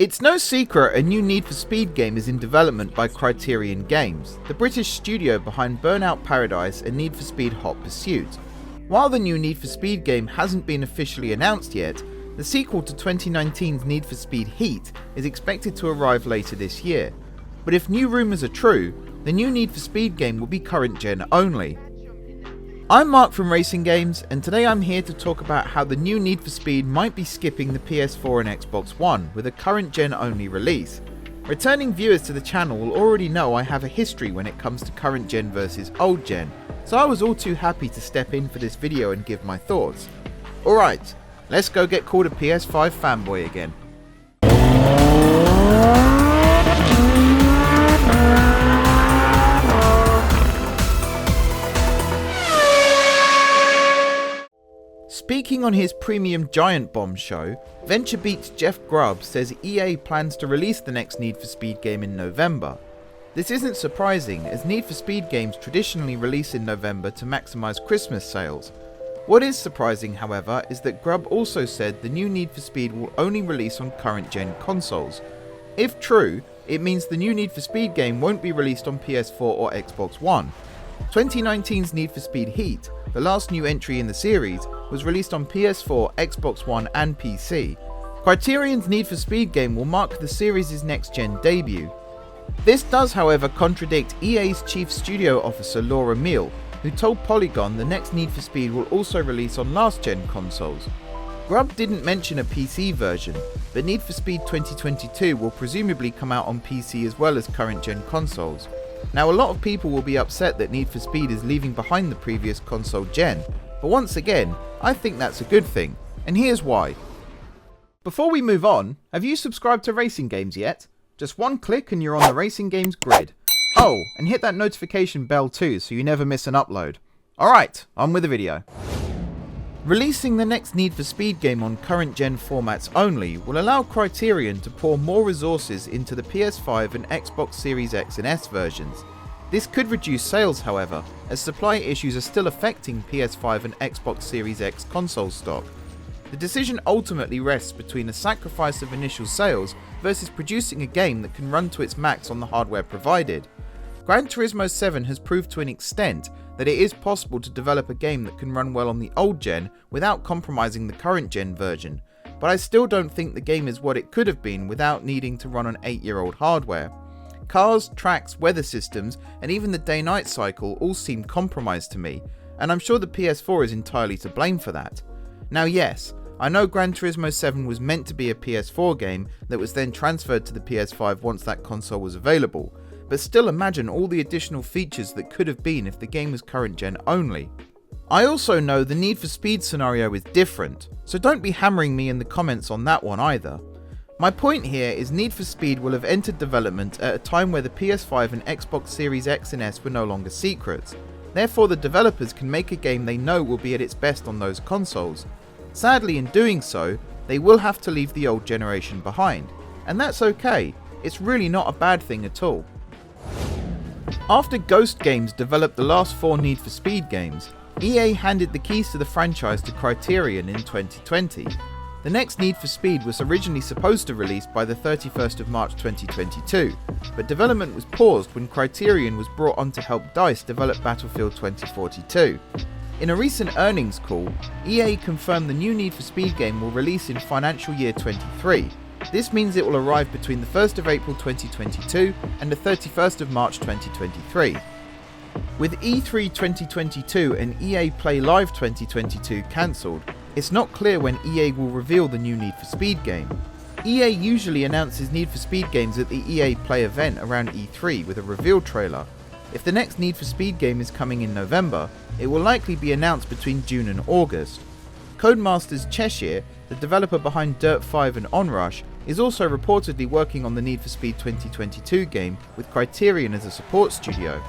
It's no secret a new Need for Speed game is in development by Criterion Games, the British studio behind Burnout Paradise and Need for Speed Hot Pursuit. While the new Need for Speed game hasn't been officially announced yet, the sequel to 2019's Need for Speed Heat is expected to arrive later this year. But if new rumours are true, the new Need for Speed game will be current gen only. I'm Mark from Racing Games, and today I'm here to talk about how the new Need for Speed might be skipping the PS4 and Xbox One with a current gen only release. Returning viewers to the channel will already know I have a history when it comes to current gen versus old gen, so I was all too happy to step in for this video and give my thoughts. Alright, let's go get called a PS5 fanboy again. Speaking on his Premium Giant Bomb show, VentureBeat's Jeff Grubb says EA plans to release the next Need for Speed game in November. This isn't surprising, as Need for Speed games traditionally release in November to maximise Christmas sales. What is surprising, however, is that Grubb also said the new Need for Speed will only release on current gen consoles. If true, it means the new Need for Speed game won't be released on PS4 or Xbox One. 2019's Need for Speed Heat, the last new entry in the series, was released on PS4, Xbox One and PC. Criterion's Need for Speed game will mark the series' next-gen debut. This does, however, contradict EA's chief studio officer Laura Meal, who told Polygon the next Need for Speed will also release on last-gen consoles. Grubb didn't mention a PC version, but Need for Speed 2022 will presumably come out on PC as well as current-gen consoles. Now, a lot of people will be upset that Need for Speed is leaving behind the previous console gen, but once again, I think that's a good thing, and here's why. Before we move on, have you subscribed to Racing Games yet? Just one click and you're on the Racing Games grid. Oh, and hit that notification bell too so you never miss an upload. Alright, on with the video. Releasing the next Need for Speed game on current gen formats only will allow Criterion to pour more resources into the PS5 and Xbox Series X and S versions. This could reduce sales, however, as supply issues are still affecting PS5 and Xbox Series X console stock. The decision ultimately rests between a sacrifice of initial sales versus producing a game that can run to its max on the hardware provided. Gran Turismo 7 has proved to an extent that it is possible to develop a game that can run well on the old gen without compromising the current gen version, but I still don't think the game is what it could have been without needing to run on 8-year-old hardware. Cars, tracks, weather systems, and even the day-night cycle all seem compromised to me, and I'm sure the PS4 is entirely to blame for that. Now yes, I know Gran Turismo 7 was meant to be a PS4 game that was then transferred to the PS5 once that console was available, but still imagine all the additional features that could have been if the game was current gen only. I also know the Need for Speed scenario is different, so don't be hammering me in the comments on that one either. My point here is Need for Speed will have entered development at a time where the PS5 and Xbox Series X and S were no longer secrets. Therefore, the developers can make a game they know will be at its best on those consoles. Sadly, in doing so, they will have to leave the old generation behind. And that's okay, it's really not a bad thing at all. After Ghost Games developed the last 4 Need for Speed games, EA handed the keys to the franchise to Criterion in 2020. The next Need for Speed was originally supposed to release by the 31st of March 2022, but development was paused when Criterion was brought on to help DICE develop Battlefield 2042. In a recent earnings call, EA confirmed the new Need for Speed game will release in financial year 23. This means it will arrive between the 1st of April 2022 and the 31st of March 2023. With E3 2022 and EA Play Live 2022 cancelled, it's not clear when EA will reveal the new Need for Speed game. EA usually announces Need for Speed games at the EA Play event around E3 with a reveal trailer. If the next Need for Speed game is coming in November, it will likely be announced between June and August. Codemasters Cheshire, the developer behind Dirt 5 and Onrush, is also reportedly working on the Need for Speed 2022 game with Criterion as a support studio.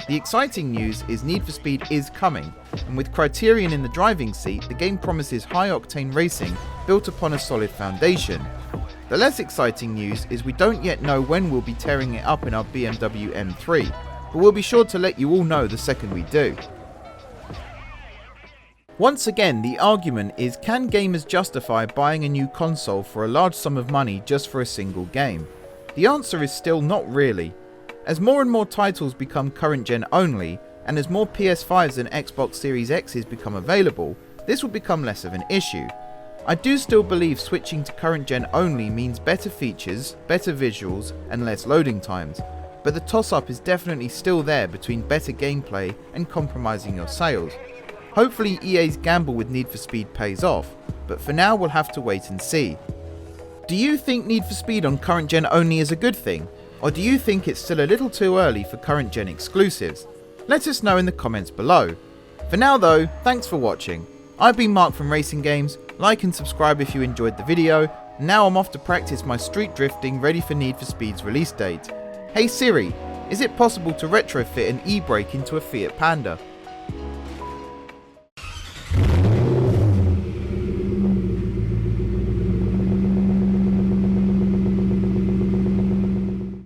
The exciting news is Need for Speed is coming, and with Criterion in the driving seat, the game promises high-octane racing built upon a solid foundation. The less exciting news is we don't yet know when we'll be tearing it up in our BMW M3, but we'll be sure to let you all know the second we do. Once again, the argument is, can gamers justify buying a new console for a large sum of money just for a single game? The answer is still not really. As more and more titles become current gen only, and as more PS5s and Xbox Series X's become available, this will become less of an issue. I do still believe switching to current gen only means better features, better visuals, and less loading times, but the toss-up is definitely still there between better gameplay and compromising your sales. Hopefully EA's gamble with Need for Speed pays off, but for now we'll have to wait and see. Do you think Need for Speed on current gen only is a good thing? Or do you think it's still a little too early for current gen exclusives? Let us know in the comments below. For now though, thanks for watching. I've been Mark from Racing Games. Like and subscribe if you enjoyed the video. And now I'm off to practice my street drifting ready for Need for Speed's release date. Hey Siri, is it possible to retrofit an e-brake into a Fiat Panda?